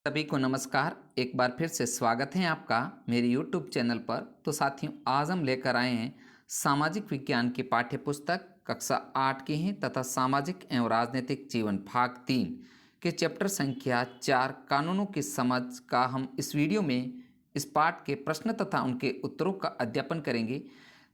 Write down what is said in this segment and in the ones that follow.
सभी को नमस्कार। एक बार फिर से स्वागत है आपका मेरे YouTube चैनल पर। तो साथियों, आज हम लेकर आए हैं सामाजिक विज्ञान की पाठ्य पुस्तक कक्षा 8 की हैं तथा सामाजिक एवं राजनीतिक जीवन भाग 3 के चैप्टर संख्या 4 कानूनों की समझ का हम इस वीडियो में इस पाठ के प्रश्न तथा उनके उत्तरों का अध्ययन करेंगे।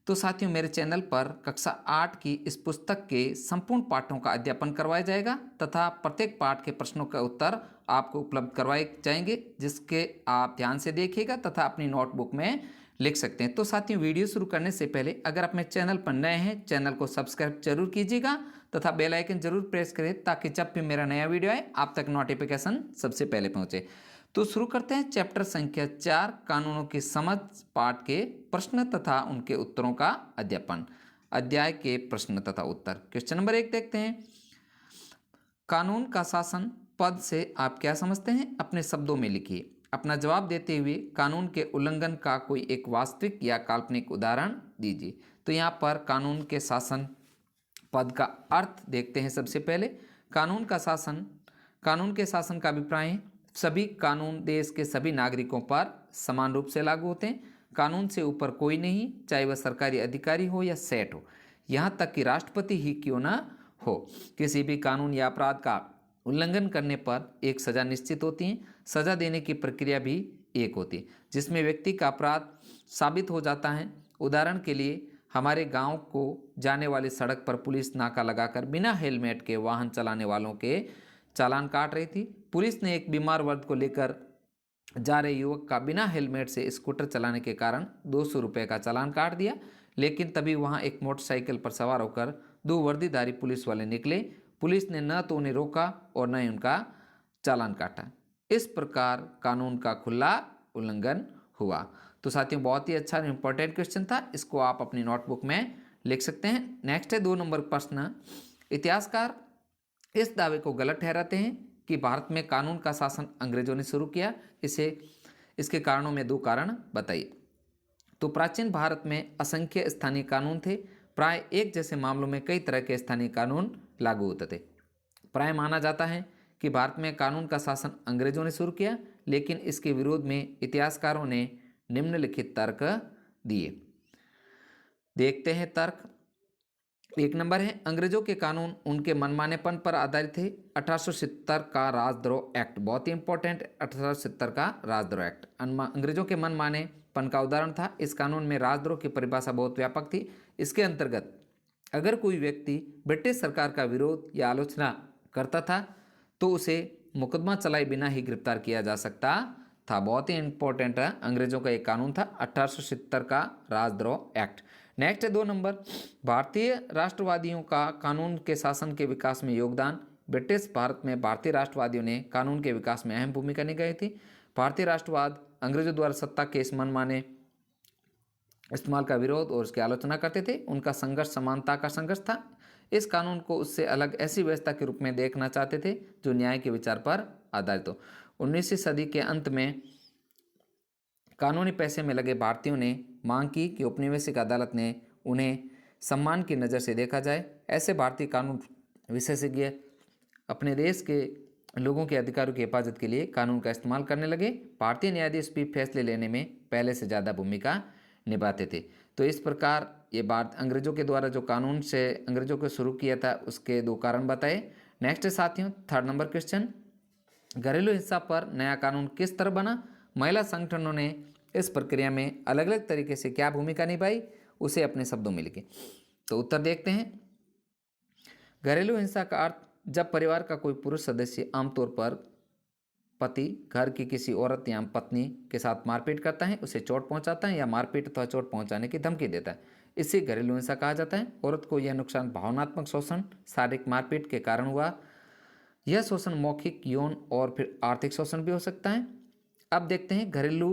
तो साथियों, मेरे चैनल पर कक्षा 8 की इस पुस्तक के संपूर्ण पाठों का अध्ययन करवाया जाएगा तथा प्रत्येक पाठ के प्रश्नों का उत्तर आपको उपलब्ध करवाए जाएंगे, जिसके आप ध्यान से देखिएगा तथा अपनी नोटबुक में लिख सकते हैं। तो साथियों, वीडियो शुरू करने से पहले अगर आप मेरे चैनल पर नए हैं, चैनल को सब्सक्राइब जरूर कीजिएगा तथा बेल आइकन जरूर प्रेस करें ताकि जब भी मेरा नया वीडियो आए आप तक नोटिफिकेशन सबसे पहले पहुंचे। तो शुरू करते हैं चैप्टर संख्या 4 कानूनों की समझ पाठ के प्रश्न तथा उनके उत्तरों का अध्ययन। अध्याय के प्रश्न तथा उत्तर। क्वेश्चन नंबर 1 देखते हैं। कानून का शासन पद से आप क्या समझते हैं? अपने शब्दों में लिखिए। अपना जवाब देते हुए कानून के उल्लंघन का कोई एक वास्तविक या काल्पनिक उदाहरण दीजिए। तो यहाँ पर कानून के शासन पद का अर्थ देखते हैं। सबसे पहले कानून के शासन का अभिप्राय है सभी कानून देश के सभी नागरिकों पर समान रूप से लागू होते हैं। कानून से ऊपर कोई नहीं, चाहे वह सरकारी अधिकारी हो या सेठ हो, यहाँ तक कि राष्ट्रपति ही क्यों ना हो। किसी भी कानून या अपराध का उल्लंघन करने पर एक सज़ा निश्चित होती है। सज़ा देने की प्रक्रिया भी एक होती है जिसमें व्यक्ति का अपराध साबित हो जाता है। उदाहरण के लिए हमारे गांव को जाने वाली सड़क पर पुलिस नाका लगाकर बिना हेलमेट के वाहन चलाने वालों के चालान काट रही थी। पुलिस ने एक बीमार वर्ग को लेकर जा रहे युवक का बिना हेलमेट से स्कूटर चलाने के कारण 200 रुपये का चालान काट दिया, लेकिन तभी वहां एक मोटरसाइकिल पर सवार होकर 2 वर्दीधारी पुलिस वाले निकले। पुलिस ने न तो उन्हें रोका और न ही उनका चालान काटा। इस प्रकार कानून का खुला उल्लंघन हुआ। तो साथियों, बहुत ही अच्छा इंपॉर्टेंट क्वेश्चन था, इसको आप अपनी नोटबुक में लिख सकते हैं। नेक्स्ट है 2 नंबर प्रश्न। इतिहासकार इस दावे को गलत ठहराते हैं कि भारत में कानून का शासन अंग्रेजों ने शुरू किया। इसके कारणों में 2 कारण बताइए। तो प्राचीन भारत में असंख्य स्थानीय कानून थे। प्राय एक जैसे मामलों में कई तरह के स्थानीय कानून लागू होते थे। प्राय माना जाता है कि भारत में कानून का शासन अंग्रेजों ने शुरू किया, लेकिन इसके विरोध में इतिहासकारों ने निम्नलिखित तर्क दिए। देखते हैं तर्क। 1 नंबर है, अंग्रेजों के कानून उनके मनमानेपन पर आधारित थे। 1870 का राजद्रोह एक्ट, बहुत ही इंपॉर्टेंट, 1870 का राजद्रोह एक्ट अंग्रेजों के मनमानेपन का उदाहरण था। इस कानून में राजद्रोह की परिभाषा बहुत व्यापक थी। इसके अंतर्गत अगर कोई व्यक्ति ब्रिटिश सरकार का विरोध या आलोचना करता था तो उसे मुकदमा चलाए बिना ही गिरफ्तार किया जा सकता था। बहुत ही इंपॉर्टेंट है, अंग्रेजों का एक कानून था 1870 का राजद्रोह एक्ट। नेक्स्ट है 2 नंबर, भारतीय राष्ट्रवादियों का कानून के शासन के विकास में योगदान। ब्रिटिश भारत में भारतीय राष्ट्रवादियों ने कानून के विकास में अहम भूमिका निभाई थी। भारतीय राष्ट्रवाद अंग्रेजों द्वारा सत्ता के इस मनमाने इस्तेमाल का विरोध और उसकी आलोचना करते थे। उनका संघर्ष समानता का संघर्ष था। इस कानून को उससे अलग ऐसी व्यवस्था के रूप में देखना चाहते थे जो न्याय के विचार पर आधारित हो। 19वीं सदी के अंत में कानूनी पैसे में लगे भारतीयों ने मांग की कि औपनिवेशिक अदालत ने उन्हें सम्मान की नज़र से देखा जाए। ऐसे भारतीय कानून विशेषज्ञ अपने देश के लोगों के अधिकारों की हिफाजत के लिए कानून का इस्तेमाल करने लगे। भारतीय न्यायाधीश भी फैसले लेने में पहले से ज़्यादा भूमिका निभाते थे। तो इस प्रकार ये बात अंग्रेजों के द्वारा जो कानून से अंग्रेजों को शुरू किया था उसके 2 कारण बताए। नेक्स्ट साथियों, 3rd नंबर क्वेश्चन, घरेलू हिंसा पर नया कानून किस तरह बना? महिला संगठनों ने इस प्रक्रिया में अलग अलग तरीके से क्या भूमिका निभाई, उसे अपने शब्दों में लिखें। तो उत्तर देखते हैं। घरेलू हिंसा का अर्थ जब परिवार का कोई पुरुष सदस्य, आमतौर पर पति, घर की किसी औरत या पत्नी के साथ मारपीट करता है, उसे चोट पहुंचाता है या मारपीट अथवा चोट पहुंचाने की धमकी देता है, इसे घरेलू हिंसा कहा जाता है। औरत को यह नुकसान भावनात्मक शोषण, शारीरिक मारपीट के कारण हुआ। यह शोषण मौखिक, यौन और फिर आर्थिक शोषण भी हो सकता है। अब देखते हैं घरेलू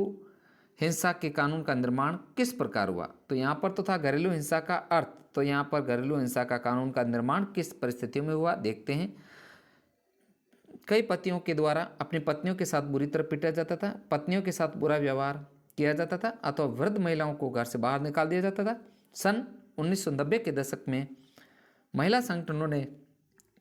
हिंसा के कानून का निर्माण किस प्रकार हुआ। तो यहाँ पर तो था घरेलू हिंसा का अर्थ, तो यहाँ पर घरेलू हिंसा का कानून का निर्माण किस परिस्थितियों में हुआ देखते हैं। कई पतियों के द्वारा अपनी पत्नियों के साथ बुरी तरह पीटा जाता था, पत्नियों के साथ बुरा व्यवहार किया जाता था अथवा वृद्ध महिलाओं को घर से बाहर निकाल दिया जाता था। सन 1990 के दशक में महिला संगठनों ने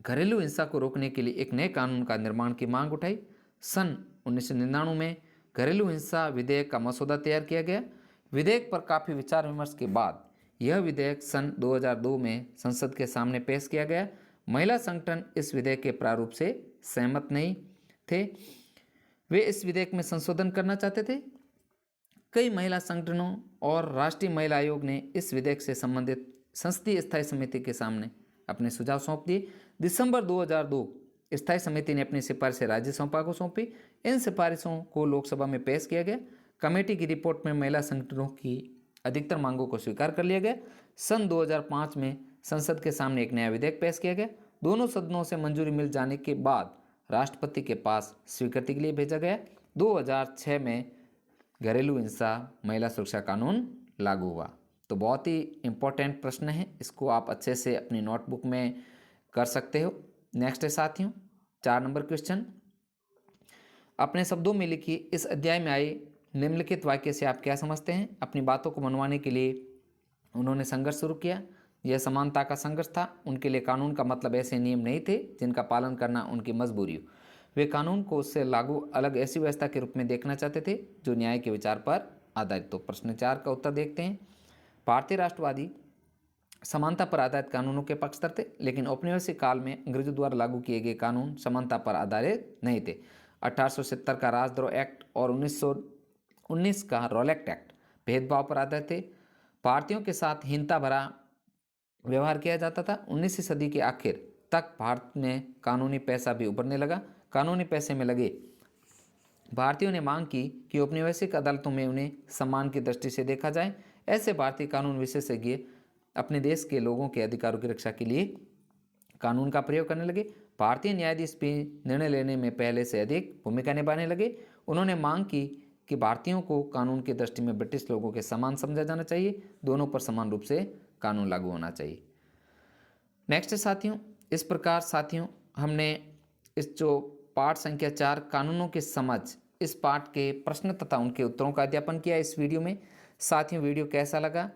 घरेलू हिंसा को रोकने के लिए एक नए कानून का निर्माण की मांग उठाई। सन 1999 में घरेलू हिंसा विधेयक का मसौदा तैयार किया गया। विधेयक पर काफ़ी विचार विमर्श के बाद यह विधेयक सन 2002 में संसद के सामने पेश किया गया। महिला संगठन इस विधेयक के प्रारूप से सहमत नहीं थे। वे इस विधेयक में संशोधन करना चाहते थे। कई महिला संगठनों और राष्ट्रीय महिला आयोग ने इस विधेयक से संबंधित संसदीय स्थायी समिति के सामने अपने सुझाव सौंप दिए। दिसंबर 2002 स्थायी समिति ने अपनी सिफारिशें राज्यसभा को सौंपी। इन सिफारिशों को लोकसभा में पेश किया गया। कमेटी की रिपोर्ट में महिला संगठनों की अधिकतर मांगों को स्वीकार कर लिया गया। सन 2005 में संसद के सामने एक नया विधेयक पेश किया गया। दोनों सदनों से मंजूरी मिल जाने के बाद राष्ट्रपति के पास स्वीकृति के लिए भेजा गया। 2006 में घरेलू हिंसा महिला सुरक्षा कानून लागू हुआ। तो बहुत ही इम्पोर्टेंट प्रश्न है, इसको आप अच्छे से अपनी नोटबुक में कर सकते हो। नेक्स्ट है साथियों 4 नंबर क्वेश्चन, अपने शब्दों में लिखिए इस अध्याय में आए निम्नलिखित वाक्य से आप क्या समझते हैं। अपनी बातों को मनवाने के लिए उन्होंने संघर्ष शुरू किया। यह समानता का संघर्ष था। उनके लिए कानून का मतलब ऐसे नियम नहीं थे जिनका पालन करना उनकी मजबूरी हो। वे कानून को उससे लागू अलग ऐसी व्यवस्था के रूप में देखना चाहते थे जो न्याय के विचार पर आधारित। तो प्रश्न 4 का उत्तर देखते हैं। भारतीय राष्ट्रवादी समानता पर आधारित कानूनों के पक्षधर थे, लेकिन औपनिवेशिक काल में अंग्रेजों द्वारा लागू किए गए कानून समानता पर आधारित नहीं थे। 1870 का राजद्रोह एक्ट और 1919 का रॉलेट एक्ट भेदभाव पर आधारित थे। भारतीयों के साथ हीनता भरा व्यवहार किया जाता था। 19वीं सदी के आखिर तक भारत में कानूनी पैसा भी उभरने लगा। कानूनी पैसे में लगे भारतीयों ने मांग की कि औपनिवेशिक अदालतों में उन्हें सम्मान की दृष्टि से देखा जाए। ऐसे भारतीय कानून विशेषज्ञ अपने देश के लोगों के अधिकारों की रक्षा के लिए कानून का प्रयोग करने लगे। भारतीय न्यायाधीश भी निर्णय लेने में पहले से अधिक भूमिका निभाने लगे। उन्होंने मांग की कि भारतीयों को कानून की दृष्टि में ब्रिटिश लोगों के समान समझा जाना चाहिए। दोनों पर समान रूप से कानून लागू होना चाहिए। नेक्स्ट है साथियों, इस प्रकार साथियों हमने इस जो पाठ संख्या 4 कानूनों की समझ, इस पाठ के प्रश्न तथा उनके उत्तरों का अध्यापन किया इस वीडियो में। साथियों वीडियो कैसा लगा?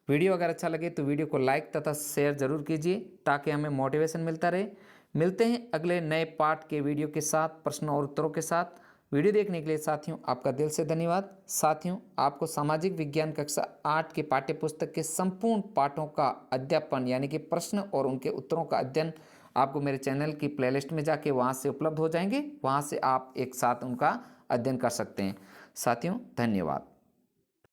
वीडियो अगर अच्छा लगे तो वीडियो को लाइक तथा शेयर जरूर कीजिए ताकि हमें मोटिवेशन मिलता रहे। मिलते हैं अगले नए पाठ के वीडियो के साथ, प्रश्नों और उत्तरों के साथ। वीडियो देखने के लिए साथियों आपका दिल से धन्यवाद। साथियों आपको सामाजिक विज्ञान कक्षा 8 के पाठ्य पुस्तक के संपूर्ण पाठों का अध्यापन यानी कि प्रश्न और उनके उत्तरों का अध्ययन आपको मेरे चैनल की प्लेलिस्ट में जाके वहाँ से उपलब्ध हो जाएंगे। वहाँ से आप एक साथ उनका अध्ययन कर सकते हैं। साथियों धन्यवाद।